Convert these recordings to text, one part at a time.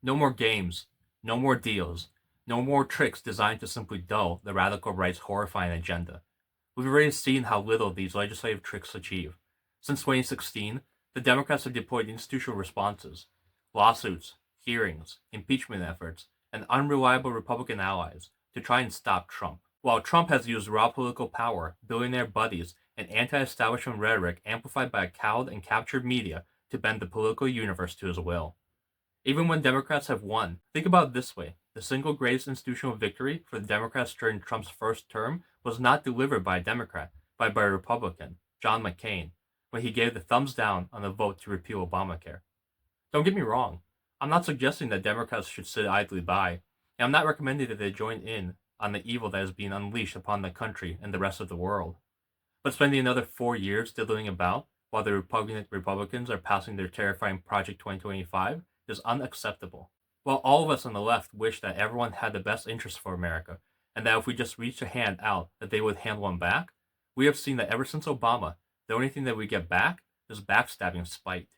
No more games, no more deals, no more tricks designed to simply dull the radical right's horrifying agenda. We've already seen how little these legislative tricks achieve. Since 2016, the Democrats have deployed institutional responses, lawsuits, hearings, impeachment efforts, and unreliable Republican allies to try and stop Trump. While Trump has used raw political power, billionaire buddies, and anti-establishment rhetoric amplified by a cowed and captured media to bend the political universe to his will. Even when Democrats have won, think about it this way: the single greatest institutional victory for the Democrats during Trump's first term was not delivered by a Democrat, but by a Republican, John McCain, when he gave the thumbs down on the vote to repeal Obamacare. Don't get me wrong, I'm not suggesting that Democrats should sit idly by, and I'm not recommending that they join in on the evil that is being unleashed upon the country and the rest of the world. But spending another 4 years diddling about while the repugnant Republicans are passing their terrifying Project 2025 is unacceptable. While all of us on the left wish that everyone had the best interest for America, and that if we just reached a hand out, that they would hand one back, we have seen that ever since Obama, the only thing that we get back is backstabbing spite.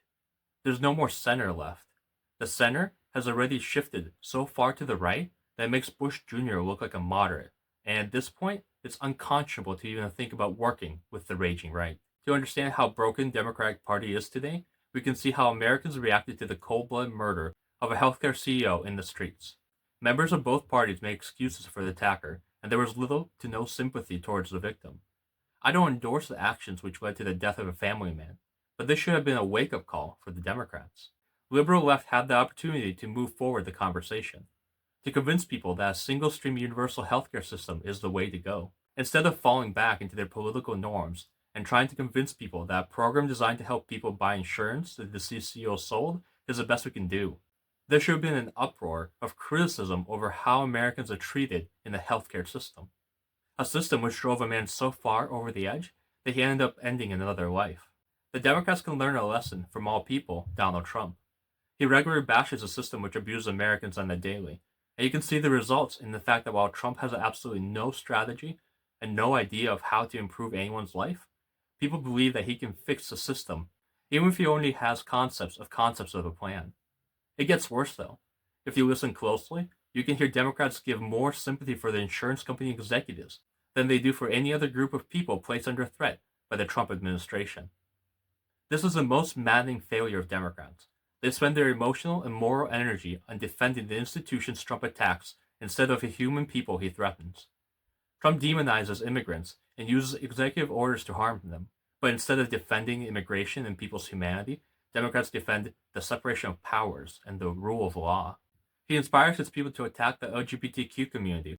There's no more center left. The center has already shifted so far to the right that it makes Bush Jr. look like a moderate, and at this point, it's unconscionable to even think about working with the raging right. To understand how broken Democratic Party is today, we can see how Americans reacted to the cold-blooded murder of a healthcare CEO in the streets. Members of both parties made excuses for the attacker, and there was little to no sympathy towards the victim. I don't endorse the actions which led to the death of a family man, but this should have been a wake-up call for the Democrats. Liberal left had the opportunity to move forward the conversation, to convince people that a single-stream universal healthcare system is the way to go, instead of falling back into their political norms and trying to convince people that a program designed to help people buy insurance the deceased CEO sold is the best we can do. There should have been an uproar of criticism over how Americans are treated in the healthcare system. A system which drove a man so far over the edge that he ended up ending another life. The Democrats can learn a lesson from all people, Donald Trump. He regularly bashes a system which abuses Americans on the daily, and you can see the results in the fact that while Trump has absolutely no strategy and no idea of how to improve anyone's life, people believe that he can fix the system, even if he only has concepts of a plan. It gets worse though. If you listen closely, you can hear Democrats give more sympathy for the insurance company executives than they do for any other group of people placed under threat by the Trump administration. This is the most maddening failure of Democrats. They spend their emotional and moral energy on defending the institutions Trump attacks instead of the human people he threatens. Trump demonizes immigrants and uses executive orders to harm them, but instead of defending immigration and people's humanity, Democrats defend the separation of powers and the rule of law. He inspires his people to attack the LGBTQ community.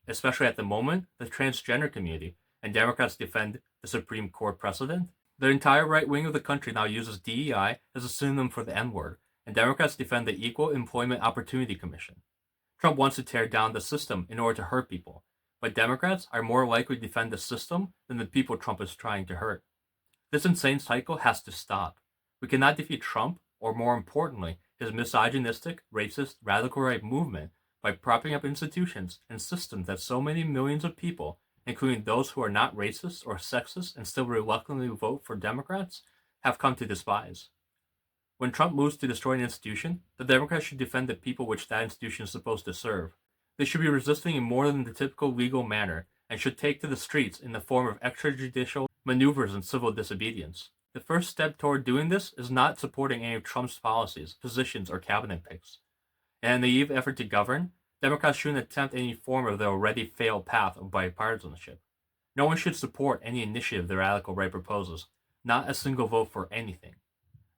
Especially at the moment, the transgender community, and Democrats defend the Supreme Court precedent. The entire right wing of the country now uses DEI as a synonym for the N-word, and Democrats defend the Equal Employment Opportunity Commission. Trump wants to tear down the system in order to hurt people, but Democrats are more likely to defend the system than the people Trump is trying to hurt. This insane cycle has to stop. We cannot defeat Trump, or more importantly, his misogynistic, racist, radical right movement by propping up institutions and systems that so many millions of people, including those who are not racist or sexist and still reluctantly vote for Democrats, have come to despise. When Trump moves to destroy an institution, the Democrats should defend the people which that institution is supposed to serve. They should be resisting in more than the typical legal manner and should take to the streets in the form of extrajudicial maneuvers and civil disobedience. The first step toward doing this is not supporting any of Trump's policies, positions, or cabinet picks. In a naive effort to govern, Democrats shouldn't attempt any form of the already failed path of bipartisanship. No one should support any initiative the radical right proposes, not a single vote for anything.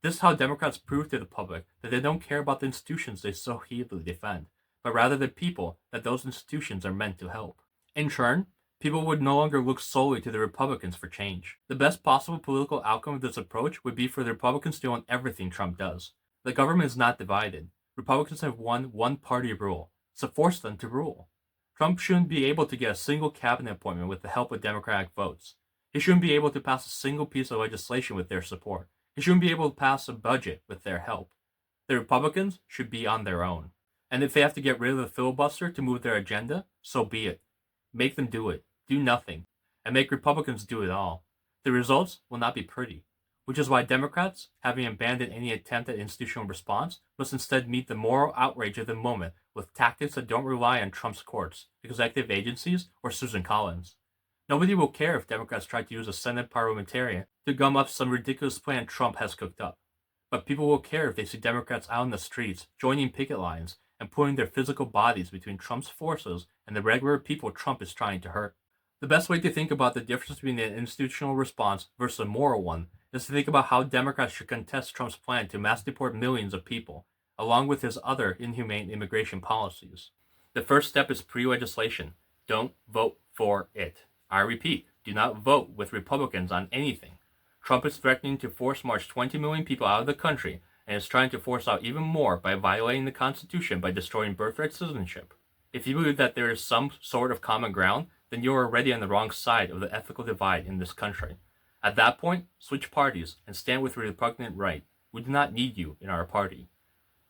This is how Democrats prove to the public that they don't care about the institutions they so heatedly defend, but rather the people that those institutions are meant to help. In turn, people would no longer look solely to the Republicans for change. The best possible political outcome of this approach would be for the Republicans to own everything Trump does. The government is not divided. Republicans have won one-party rule, so force them to rule. Trump shouldn't be able to get a single cabinet appointment with the help of Democratic votes. He shouldn't be able to pass a single piece of legislation with their support. He shouldn't be able to pass a budget with their help. The Republicans should be on their own. And if they have to get rid of the filibuster to move their agenda, so be it. Make them do it. Do nothing. And make Republicans do it all. The results will not be pretty. which is why Democrats, having abandoned any attempt at institutional response, must instead meet the moral outrage of the moment with tactics that don't rely on Trump's courts, executive agencies, or Susan Collins. Nobody will care if Democrats try to use a Senate parliamentarian to gum up some ridiculous plan Trump has cooked up. But people will care if they see Democrats out in the streets, joining picket lines, and putting their physical bodies between Trump's forces and the regular people Trump is trying to hurt. The best way to think about the difference between an institutional response versus a moral one is to think about how Democrats should contest Trump's plan to mass deport millions of people, along with his other inhumane immigration policies. The first step is pre-legislation. Don't vote for it. I repeat, do not vote with Republicans on anything. Trump is threatening to force march 20 million people out of the country and is trying to force out even more by violating the Constitution by destroying birthright citizenship. If you believe that there is some sort of common ground, then you are already on the wrong side of the ethical divide in this country. At that point, switch parties and stand with the repugnant right. We do not need you in our party.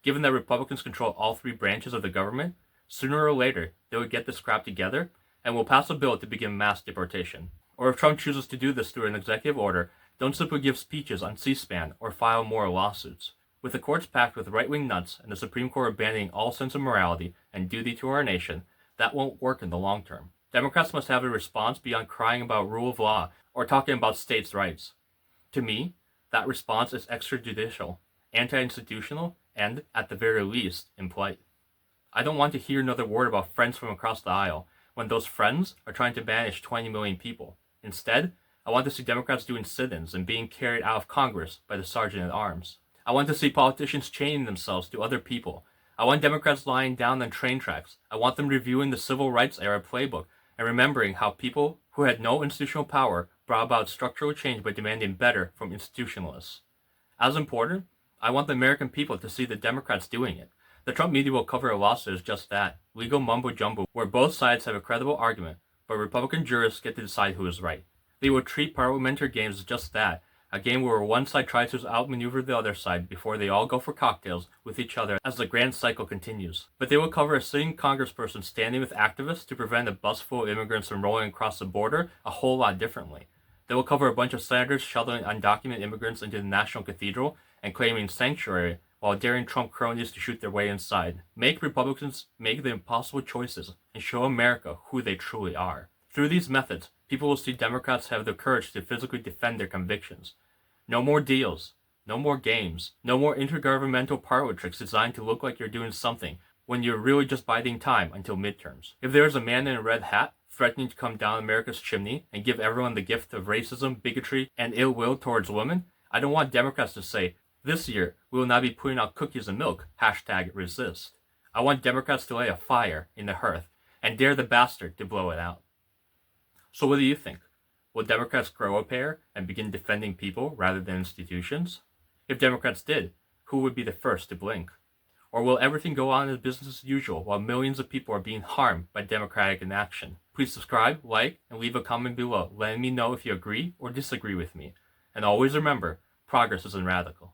Given that Republicans control all three branches of the government, sooner or later they would get this crap together and will pass a bill to begin mass deportation. Or if Trump chooses to do this through an executive order, don't simply give speeches on C-SPAN or file more lawsuits. With the courts packed with right-wing nuts and the Supreme Court abandoning all sense of morality and duty to our nation, that won't work in the long term. Democrats must have a response beyond crying about rule of law or talking about states' rights. To me, that response is extrajudicial, anti-institutional, and, at the very least, impolite. I don't want to hear another word about friends from across the aisle when those friends are trying to banish 20 million people. Instead, I want to see Democrats doing sit-ins and being carried out of Congress by the sergeant-at-arms. I want to see politicians chaining themselves to other people. I want Democrats lying down on train tracks. I want them reviewing the civil rights era playbook and remembering how people who had no institutional power brought about structural change by demanding better from institutionalists. As important, I want the American people to see the Democrats doing it. The Trump media will cover a lawsuit as just that, legal mumbo-jumbo, where both sides have a credible argument, but Republican jurists get to decide who is right. They will treat parliamentary games as just that, a game where one side tries to outmaneuver the other side before they all go for cocktails with each other as the grand cycle continues. But they will cover a sitting congressperson standing with activists to prevent a bus full of immigrants from rolling across the border a whole lot differently. They will cover a bunch of senators shuttling undocumented immigrants into the National Cathedral and claiming sanctuary while daring Trump cronies to shoot their way inside. Make Republicans make the impossible choices and show America who they truly are. Through these methods, people will see Democrats have the courage to physically defend their convictions. No more deals, no more games, no more intergovernmental parlor tricks designed to look like you're doing something when you're really just biding time until midterms. If there is a man in a red hat threatening to come down America's chimney and give everyone the gift of racism, bigotry, and ill will towards women, I don't want Democrats to say, "This year, we will not be putting out cookies and milk, #resist. I want Democrats to lay a fire in the hearth and dare the bastard to blow it out. So what do you think? Will Democrats grow a pair and begin defending people rather than institutions? If Democrats did, who would be the first to blink? Or will everything go on as business as usual while millions of people are being harmed by Democratic inaction? Please subscribe, like, and leave a comment below letting me know if you agree or disagree with me. And always remember, progress isn't radical.